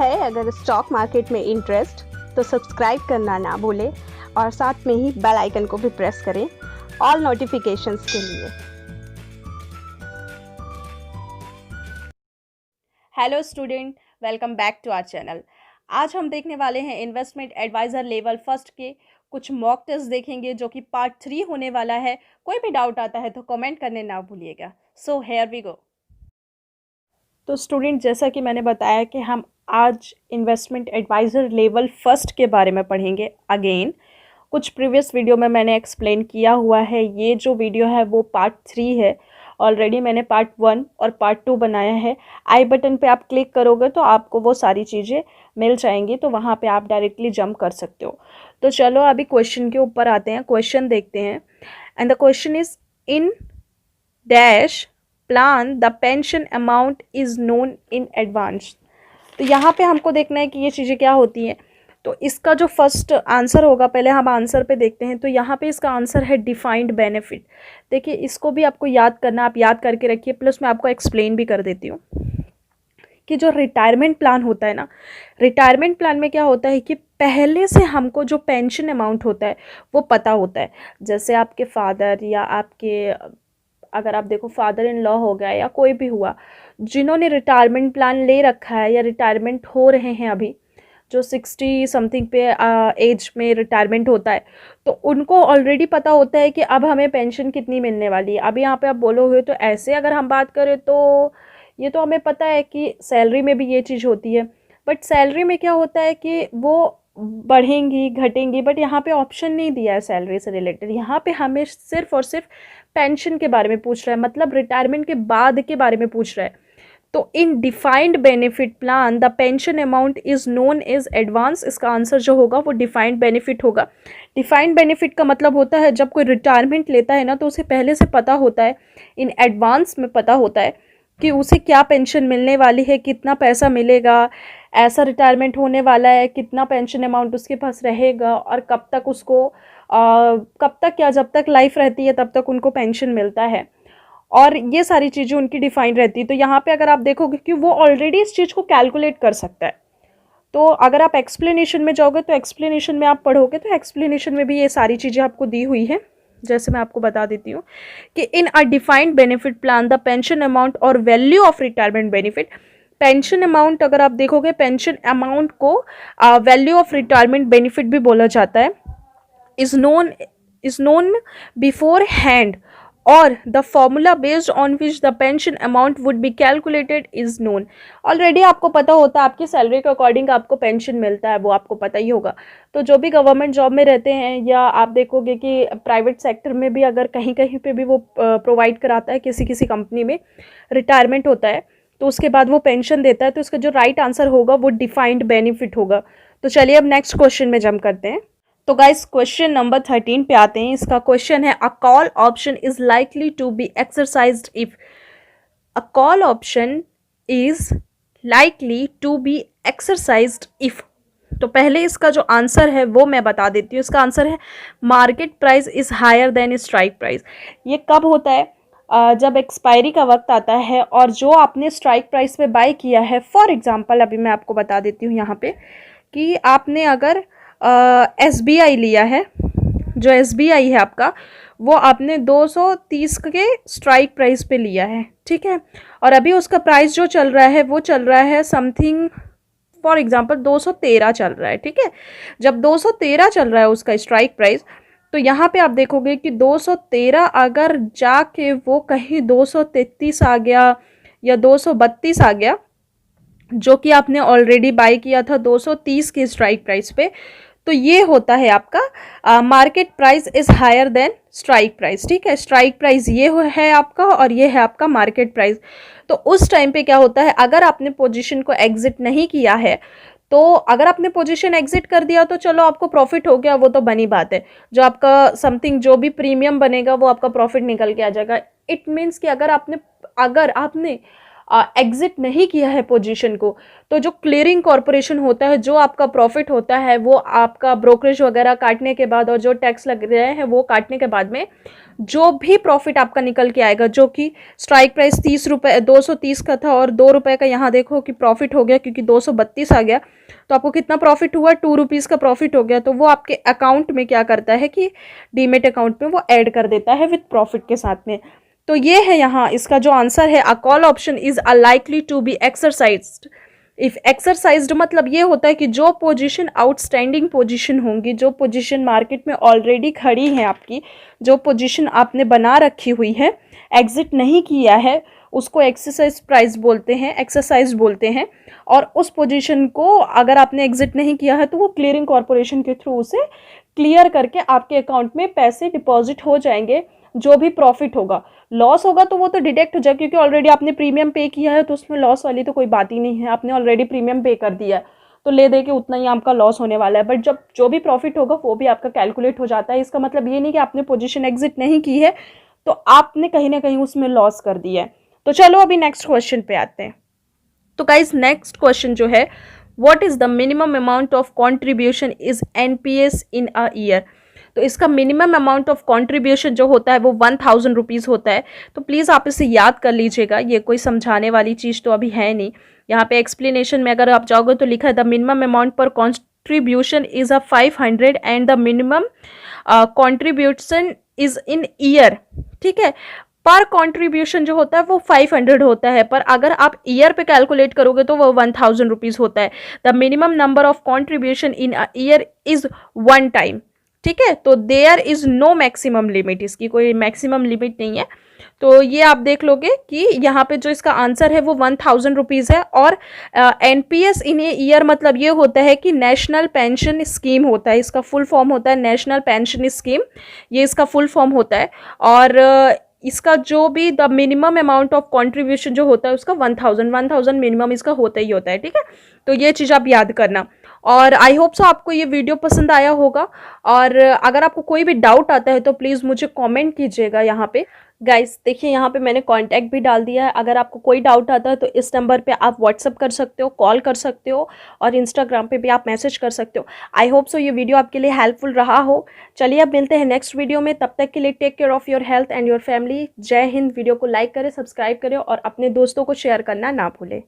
है अगर stock market में इंटरेस्ट तो सब्सक्राइब करना ना भूलें और साथ में ही बेल आइकन को भी प्रेस करें ऑल नोटिफिकेशंस के लिए। Hello student, welcome back to our channel. आज हम देखने वाले हैं इन्वेस्टमेंट एडवाइज़र लेवल फर्स्ट के कुछ मॉक टेस्ट देखेंगे जो कि पार्ट 3 होने वाला है। कोई भी डाउट आता है तो कमेंट करने ना भूलिएगा। So here we go. तो स्टूडेंट, जैसा कि मैंने बताया कि हम आज इन्वेस्टमेंट एडवाइज़र लेवल फर्स्ट के बारे में पढ़ेंगे। अगेन कुछ प्रीवियस वीडियो में मैंने एक्सप्लेन किया हुआ है। ये जो वीडियो है वो पार्ट 3 है। ऑलरेडी मैंने पार्ट 1 और पार्ट 2 बनाया है। आई बटन पे आप क्लिक करोगे तो आपको वो सारी चीज़ें मिल जाएंगी, तो वहाँ पे आप डायरेक्टली जंप कर सकते हो। तो चलो अभी क्वेश्चन के ऊपर आते हैं। क्वेश्चन देखते हैं। And the question is in dash plan the pension amount is known in advance. तो यहाँ पे हमको देखना है कि ये चीज़ें क्या होती हैं। तो इसका जो फर्स्ट आंसर होगा, पहले हम आंसर पे देखते हैं। तो यहाँ पे इसका आंसर है डिफाइंड बेनिफिट। देखिए, इसको भी आपको याद करना, आप याद करके रखिए, प्लस मैं आपको एक्सप्लेन भी कर देती हूँ कि जो रिटायरमेंट प्लान होता है ना, रिटायरमेंट प्लान में क्या होता है कि पहले से हमको जो पेंशन अमाउंट होता है वो पता होता है। जैसे आपके फादर या आपके, अगर आप देखो फादर इन लॉ हो गया या कोई भी हुआ, जिन्होंने रिटायरमेंट प्लान ले रखा है या रिटायरमेंट हो रहे हैं अभी, जो 60 समथिंग पे एज में रिटायरमेंट होता है, तो उनको ऑलरेडी पता होता है कि अब हमें पेंशन कितनी मिलने वाली है। अभी यहाँ पे आप बोलोगे तो ऐसे अगर हम बात करें तो ये तो हमें पता है कि सैलरी में भी ये चीज़ होती है, बट सैलरी में क्या होता है कि वो बढ़ेंगी घटेंगी, बट यहाँ पे ऑप्शन नहीं दिया है सैलरी से रिलेटेड। यहाँ पे हमें सिर्फ और सिर्फ पेंशन के बारे में पूछ रहा है, मतलब रिटायरमेंट के बाद के बारे में पूछ रहा है। तो in defined benefit plan the pension amount is known as advance. इसका आंसर जो होगा वो डिफाइंड बेनिफिट होगा। डिफाइंड बेनिफिट का मतलब होता है जब कोई रिटायरमेंट लेता है ना, तो उसे पहले से पता होता है, इन एडवांस में पता होता है कि उसे क्या पेंशन मिलने वाली है, कितना पैसा मिलेगा, ऐसा रिटायरमेंट होने वाला है, कितना पेंशन अमाउंट उसके पास रहेगा और कब तक उसको कब तक क्या, जब तक लाइफ रहती है तब तक उनको पेंशन मिलता है, और ये सारी चीज़ें उनकी डिफाइंड रहती है। तो यहाँ पे अगर आप देखोगे कि वो ऑलरेडी इस चीज़ को कैलकुलेट कर सकता है। तो अगर आप एक्सप्लेनेशन में जाओगे तो एक्सप्लेनेशन में आप पढ़ोगे तो एक्सप्लेनेशन में भी ये सारी चीज़ें आपको दी हुई है। जैसे मैं आपको बता देती हूँ कि in a defined benefit plan the pension amount or value of retirement benefit. Pension amount अगर आप देखोगे, पेंशन अमाउंट को वैल्यू ऑफ रिटायरमेंट बेनिफिट भी बोला जाता है। इज नोन बिफोर हैंड और the formula based on which the pension amount would be calculated is known. Already आपको पता होता है, आपकी सैलरी के अकॉर्डिंग आपको पेंशन मिलता है, वो आपको पता ही होगा। तो जो भी गवर्नमेंट जॉब में रहते हैं या आप देखोगे कि प्राइवेट सेक्टर में भी अगर कहीं कहीं पे भी वो प्रोवाइड कराता है, किसी किसी कंपनी में रिटायरमेंट होता है तो उसके बाद वो पेंशन देता है, तो इसका जो राइट आंसर होगा वो डिफाइंड बेनिफिट होगा। तो चलिए अब नेक्स्ट क्वेश्चन में जंप करते हैं। तो गाइस क्वेश्चन नंबर 13 पे आते हैं। इसका क्वेश्चन है, a call option is likely to be exercised if. A call option is likely to be exercised if. तो पहले इसका जो आंसर है वो मैं बता देती हूँ। इसका आंसर है market price is higher than strike price. ये कब होता है? जब एक्सपायरी का वक्त आता है और जो आपने स्ट्राइक प्राइस पे बाय किया है, फॉर एग्जांपल अभी मैं आपको बता देती हूँ यहाँ पे कि आपने अगर SBI लिया है, जो SBI है आपका, वो आपने 230 के स्ट्राइक प्राइस पे लिया है, ठीक है, और अभी उसका प्राइस जो चल रहा है वो चल रहा है समथिंग, फॉर एग्जांपल 213 चल रहा है, ठीक है। जब 213 चल रहा है उसका स्ट्राइक प्राइस, तो यहाँ पे आप देखोगे कि 213 अगर जाके वो कहीं 233 आ गया या 232 आ गया, जो कि आपने ऑलरेडी बाय किया था 230 के स्ट्राइक प्राइस पे, तो ये होता है आपका market price is higher than strike price, ठीक है। स्ट्राइक प्राइस ये है आपका और ये है आपका मार्केट प्राइस। तो उस टाइम पे क्या होता है, अगर आपने पोजीशन को एग्जिट नहीं किया है, तो अगर आपने पोजीशन एग्जिट कर दिया तो चलो आपको प्रॉफिट हो गया, वो तो बनी बात है। जो आपका समथिंग जो भी प्रीमियम बनेगा वो आपका प्रॉफिट निकल के आ जाएगा। इट मीन्स कि अगर आपने एग्जिट नहीं किया है पोजीशन को, तो जो क्लियरिंग कॉरपोरेशन होता है, जो आपका प्रॉफिट होता है वो आपका ब्रोकरेज वगैरह काटने के बाद और जो टैक्स लग रहे हैं वो काटने के बाद में जो भी प्रॉफिट आपका निकल के आएगा, जो कि स्ट्राइक प्राइस 30 रुपये 230 का था और 2 रुपये का यहाँ देखो कि प्रॉफिट हो गया क्योंकि 232 आ गया, तो आपको कितना प्रॉफिट हुआ, 2 रुपीज़ का प्रॉफिट हो गया। तो वो आपके अकाउंट में क्या करता है कि डीमेट अकाउंट में वो ऐड कर देता है विथ प्रॉफिट के साथ में। तो ये है यहाँ इसका जो आंसर है, a call option is unlikely to be exercised if exercised, मतलब ये होता है कि जो पोजीशन आउटस्टैंडिंग पोजीशन होंगी, जो पोजीशन मार्केट में ऑलरेडी खड़ी है आपकी, जो पोजीशन आपने बना रखी हुई है, एग्जिट नहीं किया है, उसको एक्सरसाइज प्राइस बोलते हैं, एक्सरसाइज बोलते हैं। और उस पोजीशन को अगर आपने एग्जिट नहीं किया है तो वो क्लियरिंग कॉरपोरेशन के थ्रू उसे क्लियर करके आपके अकाउंट में पैसे डिपॉजिट हो जाएंगे। जो भी प्रॉफिट होगा, लॉस होगा तो वो तो डिडक्ट हो जाए क्योंकि ऑलरेडी आपने प्रीमियम पे किया है, तो उसमें लॉस वाली तो कोई बात ही नहीं है, आपने ऑलरेडी प्रीमियम पे कर दिया है तो ले दे के उतना ही आपका लॉस होने वाला है। बट जब जो भी प्रॉफिट होगा वो भी आपका कैलकुलेट हो जाता है। इसका मतलब ये नहीं कि आपने पोजीशन एग्जिट नहीं की है तो आपने कहीं ना कहीं उसमें लॉस कर दिया है। तो चलो अभी नेक्स्ट क्वेश्चन पे आते हैं। तो गाइस नेक्स्ट क्वेश्चन जो है, what is the minimum amount of contribution is NPS in a year. तो इसका मिनिमम अमाउंट ऑफ कॉन्ट्रीब्यूशन जो होता है वो 1000 रुपीज़ होता है। तो प्लीज़ आप इसे याद कर लीजिएगा, ये कोई समझाने वाली चीज़ तो अभी है नहीं। यहाँ पे एक्सप्लेनेशन में अगर आप जाओगे तो लिखा है द मिनिमम अमाउंट पर contribution is a 500 and the minimum contribution is in year. ठीक है, पर कॉन्ट्रीब्यूशन जो होता है वो 500 होता है, पर अगर आप ईयर पे कैलकुलेट करोगे तो वो 1000 रुपीज़ होता है। The minimum number of contribution in a year is 1 time. ठीक है, तो there is no maximum limit, इसकी कोई मैक्सिमम लिमिट नहीं है। तो ये आप देख लोगे कि यहाँ पे जो इसका आंसर है वो 1000 रुपीज़ है। और एनपीएस इन ए ईयर मतलब ये होता है कि नेशनल पेंशन स्कीम होता है, इसका फुल फॉर्म होता है नेशनल पेंशन स्कीम, ये इसका फुल फॉर्म होता है। और इसका जो भी the minimum amount of contribution जो होता है उसका 1000 मिनिमम इसका होता ही होता है। ठीक है, तो ये चीज़ आप याद करना। और आई होप सो आपको ये वीडियो पसंद आया होगा, और अगर आपको कोई भी डाउट आता है तो प्लीज़ मुझे कमेंट कीजिएगा यहाँ पे। गाइस देखिए यहाँ पे मैंने कांटेक्ट भी डाल दिया है, अगर आपको कोई डाउट आता है तो इस नंबर पे आप व्हाट्सअप कर सकते हो, कॉल कर सकते हो, और इंस्टाग्राम पे भी आप मैसेज कर सकते हो। आई होप सो ये वीडियो आपके लिए हेल्पफुल रहा हो। चलिए अब मिलते हैं नेक्स्ट वीडियो में, तब तक के लिए take care of your health and your family. जय हिंद। वीडियो को लाइक करें, सब्सक्राइब करें और अपने दोस्तों को शेयर करना ना भूलें।